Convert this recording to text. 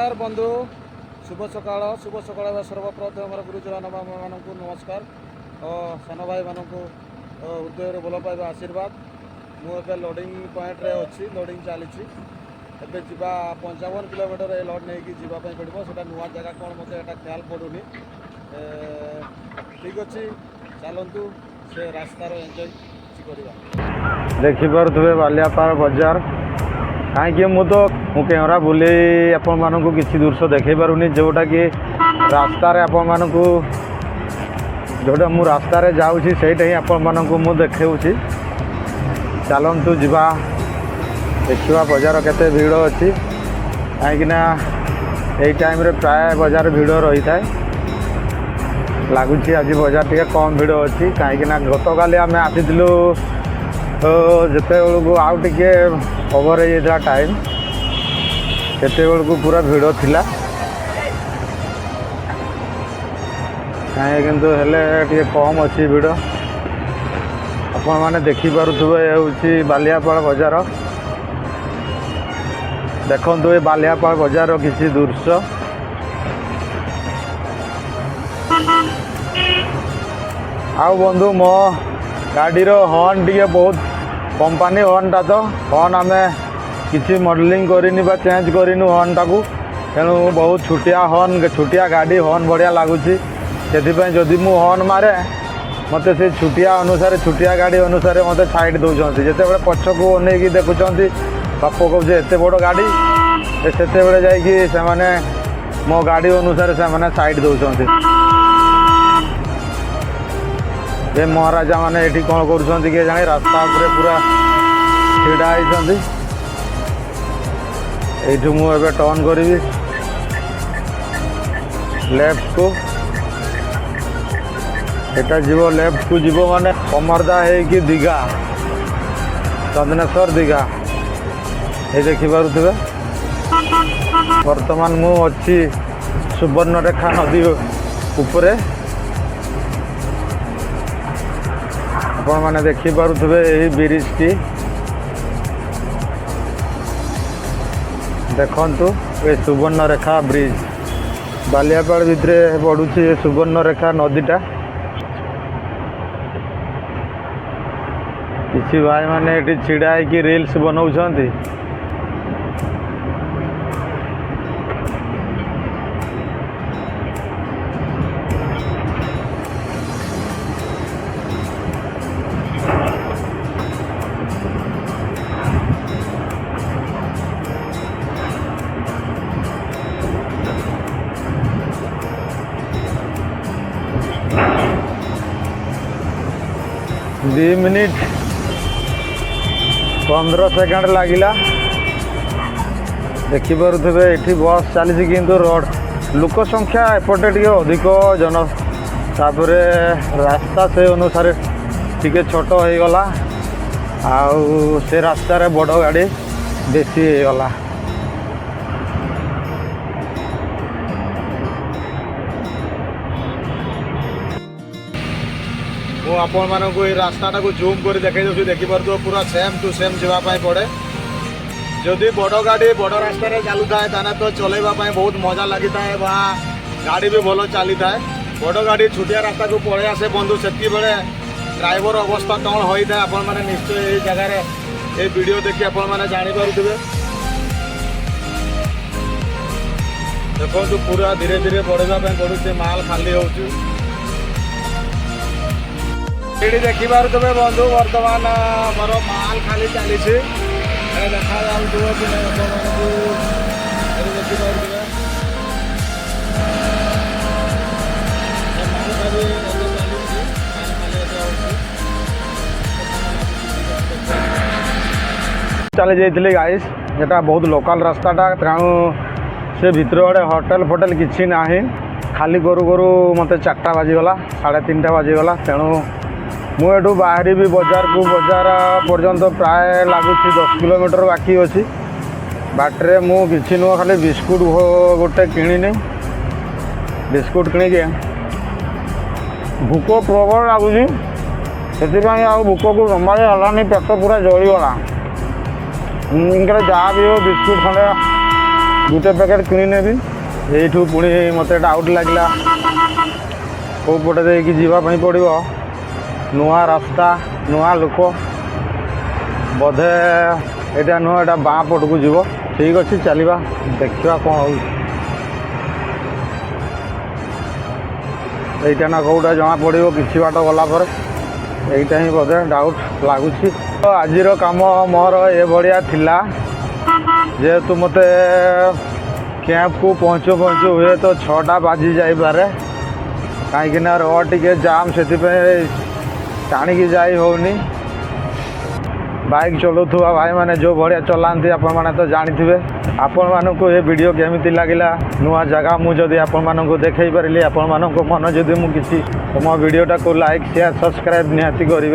नमस्कार बंधु शुभ सकाळ सर्वप्रथम आम गुरुजन मानक नमस्कार और सान भाई मानक हृदय भल पाइबा आशीर्वाद। मुझे लोडिंग पॉइंट रे अच्छी लोडिंग चली एवं जा 55 किलोमीटर ये लोड नहीं जावाई पड़ो से नुआ जगह कौन मत ख्याल पड़ूनी ठीक अच्छे चलतु से रास्तार एंजॉय देखिपे बालियापाल बजार कहीं मु कैमरा बुले आपण मानक किसी दृश्य देखे पारुनी जोटा कि रास्तार आपण मानक जोटा मु रास्तार जाऊँगी सेटा ही आपण मानक मु देखी चलतु जा देखा बजार केते भीड़ अच्छी कहीं यही टाइम रे प्राय बजार भीड़ रही था लगुच आज बजार टे कम भीड़ अच्छी कहीं गत काली आम आसी जिते बेलू आउ टे ओवर हो टाइम सेते बेलू पूरा भीड़ थिला कहीं किंतु हेले टे कम अच्छी भीड़ आपण मैंने देखिपे हूँ बालियापाल बजार देखु ये बालियापाल बजार किसी दृश्य आउ बंधु मो गाड़ी हॉर्न टी बहुत कंपनी हॉर्न टा तो हॉर्न आम किसी मॉडलिंग करनी बा चेंज करनु हॉर्न टाकू तेणु बहुत छुटिया गाड़ी हॉर्न बढ़िया लगुच से जदि मु हॉर्न मारे मत से छुटिया अनुसार छुटिया गाड़ी अनुसार मत साइड दौरान जिते बड़े पछक अनेक देखुं बाप कौच एत बड़ गाड़ी से जाने मो गाड़ी अनुसार से साइड दौरान ये महाराजा मैंने ये कौन कर जाने रास्ता उपरे पूरा छिड़ा होती मुझे टर्न करी लेफ्ट को एटा जीव लेफ्ट को जीव माने कमरदा है कि दीघा चंदनेश्वर दीघा ये देखिपे वर्तमान मु अच्छी सुवर्णरेखा नदी उपरे आपण मैंने देखिपे यही ब्रिज टी देखु ये सुवर्णरेखा ब्रिज बालियापाल भितर पड़ुची ये सुवर्णरेखा नदीटा किसी भाई मैंने ये छिड़ा है रील्स बनाऊँच 2 मिनिट 15 सेकेंड लगिला देखिपे ये बस चली किंतु रोड लोक संख्या एपटे टे अधिक जन तापर रास्ता से अनुसार टी छोट हो गला आउ से रास्तार बड़ गाड़ी बेसी होगला आपण मानक ये रास्ता को जूम कर देखी देखिपे पूरा सेम टू सेम जावाई पड़े जदि बड़ गाड़ी बड़ रास्ता चलू थाए तो चलवाई बहुत मजा लगी था गाड़ी भी भल चली था बड़ गाड़ी छुटिया रास्ता को पड़े आसे बंधु से ड्राइवर अवस्था कौन होता है आपण मैंने निश्चय ये जगार ये वीडियो देखिए आपण मैंने जानीपे देखो पूरा धीरे धीरे बढ़ापी पड़ू माल खाली हो देखिपे बंधु वर्तमान मोर माल खाली चली देखा चली जाइए गाइस जेटा बहुत लोकल रास्ताटा तेणु से भितर आड़े होटेल फोटेल किसी ना खाली करू करू मत 4टा बाजीगला 3:30 बाजीगला तेणु मुझे बाहरी भी बजार को बजार पर्यंत प्राय लगुच 10 किलोमीटर बाकी अच्छी बाटरे मुझे नुह खाली बिस्कुट गोटे किणी बिस्कुट किणिके भूक प्रबल लगुच से भूक को संभाली हलानी पेट पूरा जलीगला जहाँ भी हो बिस्कुट खंडे ଗୋଟେ ପ୍ୟାକେଟ୍ କିଣିନେବି। ଏଇଠୁ ପୁଣି ମୋତେ ଡାଉଟ୍ ଲାଗିଲା କେଉଁ ପଟେ ଦେଇକି ଯିବା ପାଇଁ ପଡ଼ିବ। ନୂଆ ରାସ୍ତା, ନୂଆ ଲୋକ, ବୋଧେ ଏଇଟା ନୁହଁ, ଏଇଟା ବାଁ ପଟକୁ ଯିବ। ଠିକ୍ ଅଛି, ଚାଲିବା, ଦେଖିବା କ'ଣ ହେଉଛି। ଏଇଟା ନା କେଉଁଟା ଜଣାପଡ଼ିବ କିଛି ବାଟ ଗଲା ପରେ। ଏଇଟା ହିଁ ବୋଧେ ଡାଉଟ୍ ଲାଗୁଛି। ତ ଆଜିର କାମ ମୋର ଏଭଳିଆ ଥିଲା, ଯେହେତୁ ମୋତେ କ୍ୟାମ୍ପକୁ ପହଞ୍ଚୁ ପହଞ୍ଚୁ ହୁଏତ 6ଟା ବାଜି ଯାଇପାରେ, କାହିଁକିନା ରୋଡ଼ ଟିକେ ଜାମ୍, ସେଥିପାଇଁ ଟାଣିକି ଯାଇ ହେଉନି। ବାଇକ୍ ଚଲାଉଥିବା ଭାଇମାନେ ଯେଉଁ ଭଳିଆ ଚଲାନ୍ତି ଆପଣମାନେ ତ ଜାଣିଥିବେ। ଆପଣମାନଙ୍କୁ ଏ ଭିଡ଼ିଓ କେମିତି ଲାଗିଲା, ନୂଆ ଜାଗା ମୁଁ ଯଦି ଆପଣମାନଙ୍କୁ ଦେଖାଇ ପାରିଲି, ଆପଣମାନଙ୍କ ମନ ଯଦି ମୁଁ କିଛି ମୋ ଭିଡ଼ିଓଟାକୁ ଲାଇକ୍, ସେୟାର, ସବସ୍କ୍ରାଇବ୍ ନିହାତି କରିବେ।